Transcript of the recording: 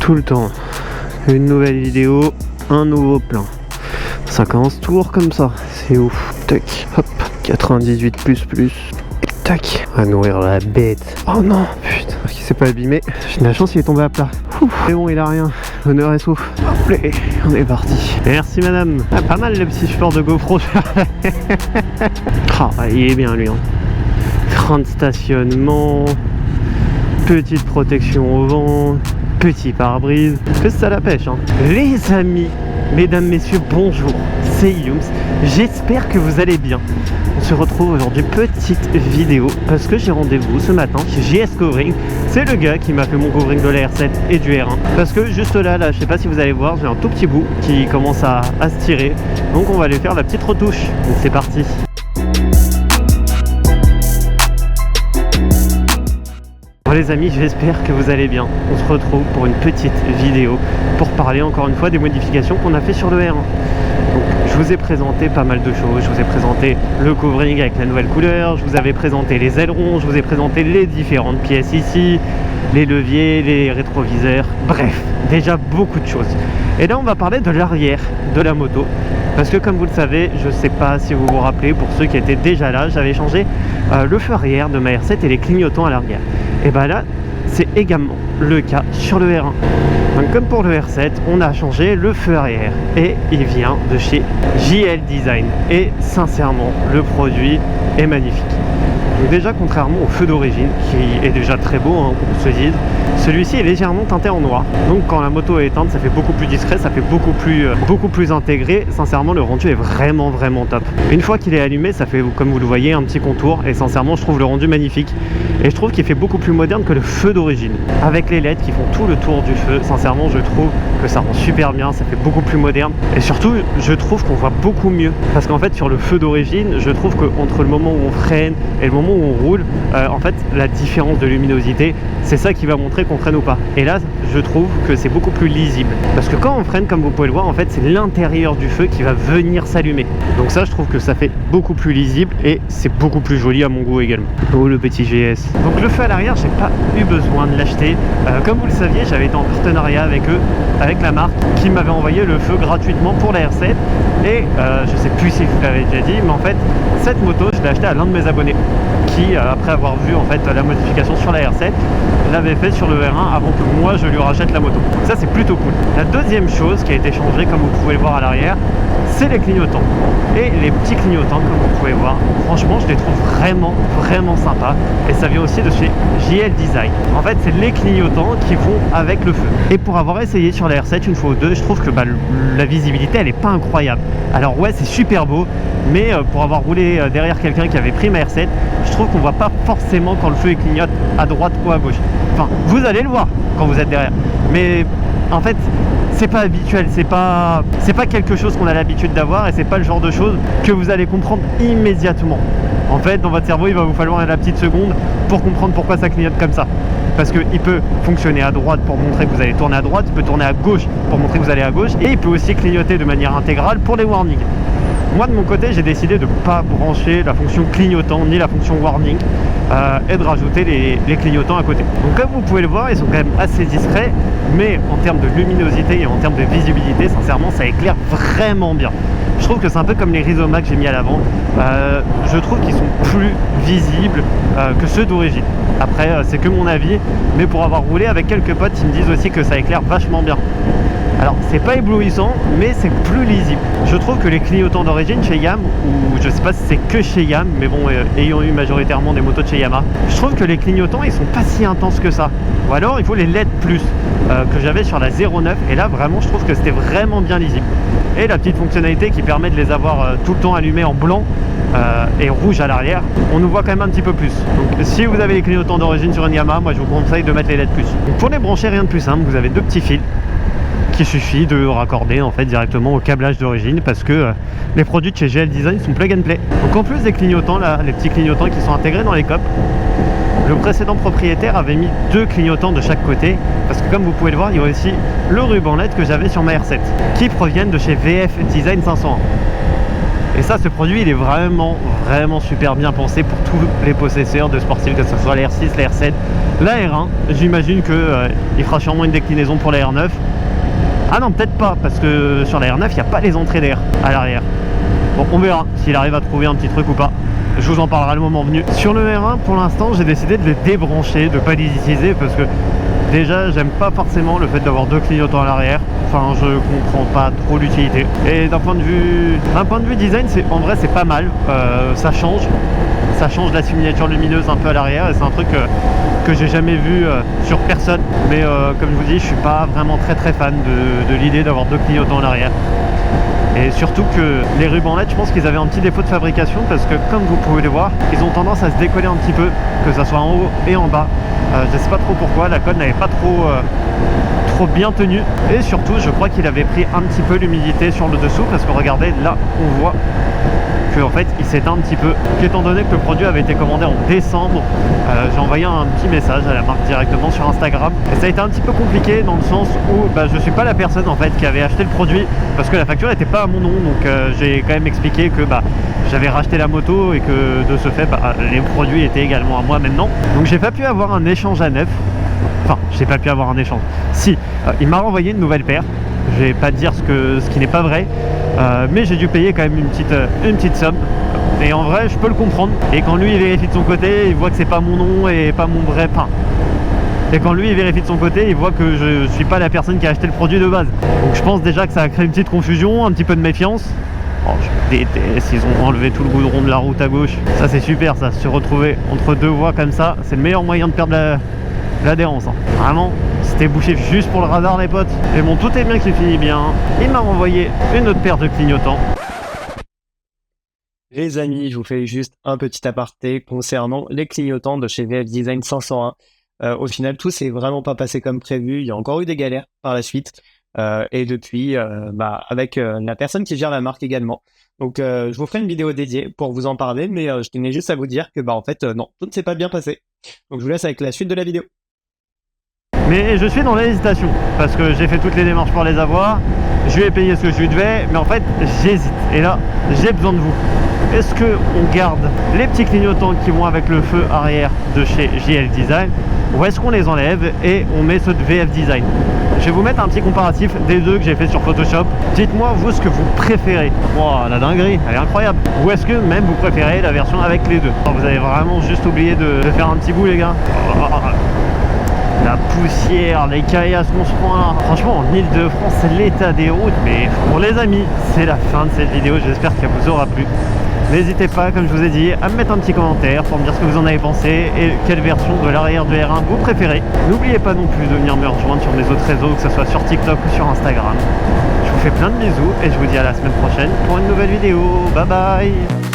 Tout le temps, une nouvelle vidéo, un nouveau plein. 50 tours comme ça, c'est ouf. Tac, hop, 98 plus. Tac, à nourrir la bête. Oh non, putain, qui s'est pas abîmé. J'ai de la chance, il est tombé à plat. C'est bon, il a rien. L'honneur est sauf. Hop, on est parti. Merci madame. Ah, pas mal le petit support de GoPro. Ah, il est bien lui. Hein. Frein de stationnement. Petite protection au vent. Petit pare-brise. Que ça la pêche. Hein. Les amis, mesdames, messieurs, bonjour. C'est Yums. J'espère que vous allez bien. On se retrouve aujourd'hui, petite vidéo, parce que j'ai rendez-vous ce matin chez JS Covering. C'est le gars qui m'a fait mon covering de la R7 et du R1. Parce que juste là, je sais pas si vous allez voir, j'ai un tout petit bout qui commence à se tirer. Donc on va aller faire la petite retouche. Donc c'est parti. Bon les amis, j'espère que vous allez bien. On se retrouve pour une petite vidéo pour parler encore une fois des modifications qu'on a fait sur le R1. Donc, je vous ai présenté pas mal de choses, je vous ai présenté le covering avec la nouvelle couleur, je vous avais présenté les ailerons, je vous ai présenté les différentes pièces ici, les leviers, les rétroviseurs, bref, déjà beaucoup de choses. Et là on va parler de l'arrière de la moto, parce que comme vous le savez, je sais pas si vous vous rappelez, pour ceux qui étaient déjà là, j'avais changé le feu arrière de ma R7 et les clignotants à l'arrière. Et bah là, c'est également le cas sur le R1. Donc comme pour le R7, on a changé le feu arrière et il vient de chez JL Design et sincèrement le produit est magnifique. Donc déjà contrairement au feu d'origine qui est déjà très beau, hein, qu'on se dise, celui-ci est légèrement teinté en noir. Donc quand la moto est éteinte, ça fait beaucoup plus discret, ça fait beaucoup plus intégré. Sincèrement le rendu est vraiment top. Une fois qu'il est allumé, ça fait comme vous le voyez un petit contour et sincèrement je trouve le rendu magnifique. Et je trouve qu'il fait beaucoup plus moderne que le feu d'origine. Avec les LED qui font tout le tour du feu, sincèrement je trouve que ça rend super bien, ça fait beaucoup plus moderne. Et surtout je trouve qu'on voit beaucoup mieux. Parce qu'en fait sur le feu d'origine, je trouve qu'entre le moment où on freine et le moment où on roule, en fait la différence de luminosité, c'est ça qui va montrer qu'on freine ou pas. Et là je trouve que c'est beaucoup plus lisible. Parce que quand on freine, comme vous pouvez le voir, en fait c'est l'intérieur du feu qui va venir s'allumer. Donc ça je trouve que ça fait beaucoup plus lisible et c'est beaucoup plus joli à mon goût également. Oh le petit GS. Donc le feu à l'arrière, j'ai pas eu besoin de l'acheter. Comme vous le saviez, j'avais été en partenariat avec eux, avec la marque qui m'avait envoyé le feu gratuitement pour la R7. Et je sais plus si je vous l'avais déjà dit, mais en fait cette moto je l'ai achetée à l'un de mes abonnés qui après avoir vu en fait la modification sur la R7 l'avait fait sur le R1 avant que moi je lui rachète la moto. Ça c'est plutôt cool. La deuxième chose qui a été changée, comme vous pouvez le voir à l'arrière, c'est les clignotants. Et les petits clignotants, comme vous pouvez voir, franchement je les trouve vraiment sympas. Et ça vient aussi de chez JL Design. En fait c'est les clignotants qui vont avec le feu. Et pour avoir essayé sur la R7 une fois ou deux, je trouve que la visibilité elle est pas incroyable. Alors ouais c'est super beau, mais pour avoir roulé derrière quelqu'un qui avait pris ma R7, je trouve qu'on voit pas forcément quand le feu clignote à droite ou à gauche. Enfin vous allez le voir quand vous êtes derrière, mais en fait c'est pas habituel, c'est pas quelque chose qu'on a l'habitude d'avoir et c'est pas le genre de choses que vous allez comprendre immédiatement. En fait dans votre cerveau il va vous falloir la petite seconde pour comprendre pourquoi ça clignote comme ça. Parce qu'il peut fonctionner à droite pour montrer que vous allez tourner à droite, il peut tourner à gauche pour montrer que vous allez à gauche et il peut aussi clignoter de manière intégrale pour les warnings. Moi de mon côté j'ai décidé de ne pas brancher la fonction clignotant ni la fonction warning et de rajouter les clignotants à côté. Donc comme vous pouvez le voir, ils sont quand même assez discrets, mais en termes de luminosité et en termes de visibilité, sincèrement ça éclaire vraiment bien. Je trouve que c'est un peu comme les Rizoma que j'ai mis à l'avant. Je trouve qu'ils sont plus visibles que ceux d'origine. Après c'est que mon avis, mais pour avoir roulé avec quelques potes ils me disent aussi que ça éclaire vachement bien. Alors c'est pas éblouissant mais c'est plus lisible. Je trouve que les clignotants d'origine chez Yam, ou je sais pas si c'est que chez Yam, mais bon ayant eu majoritairement des motos de chez Yamaha, je trouve que les clignotants ils sont pas si intenses que ça. Ou alors il faut les LED plus que j'avais sur la 09 et là vraiment je trouve que c'était vraiment bien lisible. Et la petite fonctionnalité qui permet de les avoir tout le temps allumés en blanc et rouge à l'arrière, on nous voit quand même un petit peu plus. Donc si vous avez les clignotants d'origine sur une Yamaha, moi je vous conseille de mettre les LED plus. Donc, pour les brancher, rien de plus simple, vous avez deux petits fils qu'il suffit de raccorder en fait directement au câblage d'origine parce que les produits de chez GL Design sont plug and play. Donc en plus des clignotants là, les petits clignotants qui sont intégrés dans les copes, le précédent propriétaire avait mis deux clignotants de chaque côté parce que comme vous pouvez le voir, il y a aussi le ruban LED que j'avais sur ma R7 qui proviennent de chez VF Design 501. Et ça, ce produit, il est vraiment super bien pensé pour tous les possesseurs de sportifs, que ce soit la R6, la R7 La R1, j'imagine que il fera sûrement une déclinaison pour la R9. Ah non, peut-être pas, parce que sur la R9, il n'y a pas les entrées d'air à l'arrière. Bon, on verra s'il arrive à trouver un petit truc ou pas. Je vous en parlerai le moment venu. Sur le R1, pour l'instant, j'ai décidé de les débrancher, de ne pas les utiliser, parce que déjà, j'aime pas forcément le fait d'avoir deux clignotants à l'arrière. Enfin, je comprends pas trop l'utilité. Et d'un point de vue design, en vrai, c'est pas mal. Ça change la signature lumineuse un peu à l'arrière, et c'est un truc que j'ai jamais vu sur personne. Mais comme je vous dis, je suis pas vraiment très fan de l'idée d'avoir deux clignotants à l'arrière. Et surtout que les rubans LED, je pense qu'ils avaient un petit défaut de fabrication, parce que comme vous pouvez le voir, ils ont tendance à se décoller un petit peu, que ça soit en haut et en bas. Je sais pas trop pourquoi, la colle n'avait pas trop bien tenu, et surtout je crois qu'il avait pris un petit peu l'humidité sur le dessous, parce que regardez, là on voit que en fait il s'éteint un petit peu. Étant donné que le produit avait été commandé en décembre, j'ai envoyé un petit message à la marque directement sur Instagram, et ça a été un petit peu compliqué dans le sens où je suis pas la personne en fait qui avait acheté le produit, parce que la facture n'était pas à mon nom. Donc j'ai quand même expliqué que j'avais racheté la moto et que de ce fait les produits étaient également à moi maintenant. Donc j'ai pas pu avoir un échange à neuf. Enfin, j'ai pas pu avoir un échange. Si, il m'a renvoyé une nouvelle paire. Je vais pas dire ce qui n'est pas vrai, mais j'ai dû payer quand même une petite somme. Et en vrai, je peux le comprendre. Et quand lui il vérifie de son côté, il voit que c'est pas mon nom et pas mon vrai pain. Et quand lui il vérifie de son côté, il voit que je suis pas la personne qui a acheté le produit de base. Donc je pense déjà que ça a créé une petite confusion, un petit peu de méfiance. Oh, je déteste, ils ont enlevé tout le goudron de la route à gauche. Ça c'est super, ça, se retrouver entre deux voies comme ça, c'est le meilleur moyen de perdre l'adhérence. Vraiment, c'était bouché juste pour le radar les potes. Et bon, tout est bien qui finit bien. Il m'a renvoyé une autre paire de clignotants. Les amis, je vous fais juste un petit aparté concernant les clignotants de chez VF Design 501. Au final, tout s'est vraiment pas passé comme prévu. Il y a encore eu des galères par la suite. Et depuis, avec la personne qui gère la marque également. Donc, je vous ferai une vidéo dédiée pour vous en parler, mais je tenais juste à vous dire que, en fait, non, tout ne s'est pas bien passé. Donc, je vous laisse avec la suite de la vidéo. Mais je suis dans l'hésitation, parce que j'ai fait toutes les démarches pour les avoir. Je lui ai payé ce que je lui devais, mais en fait, j'hésite. Et là, j'ai besoin de vous. Est-ce qu'on garde les petits clignotants qui vont avec le feu arrière de chez JL Design, ou est-ce qu'on les enlève et on met ceux de VF Design? Je vais vous mettre un petit comparatif des deux que j'ai fait sur Photoshop. Dites-moi vous ce que vous préférez. Wow, la dinguerie, elle est incroyable. Ou est-ce que même vous préférez la version avec les deux? Alors, vous avez vraiment juste oublié de faire un petit bout les gars. La poussière, les caillasses qu'on se prend là. Franchement, en Ile-de-France, c'est l'état des routes. Mais bon les amis, c'est la fin de cette vidéo. J'espère qu'elle vous aura plu. N'hésitez pas, comme je vous ai dit, à me mettre un petit commentaire pour me dire ce que vous en avez pensé et quelle version de l'arrière du R1 vous préférez. N'oubliez pas non plus de venir me rejoindre sur mes autres réseaux, que ce soit sur TikTok ou sur Instagram. Je vous fais plein de bisous et je vous dis à la semaine prochaine pour une nouvelle vidéo. Bye bye.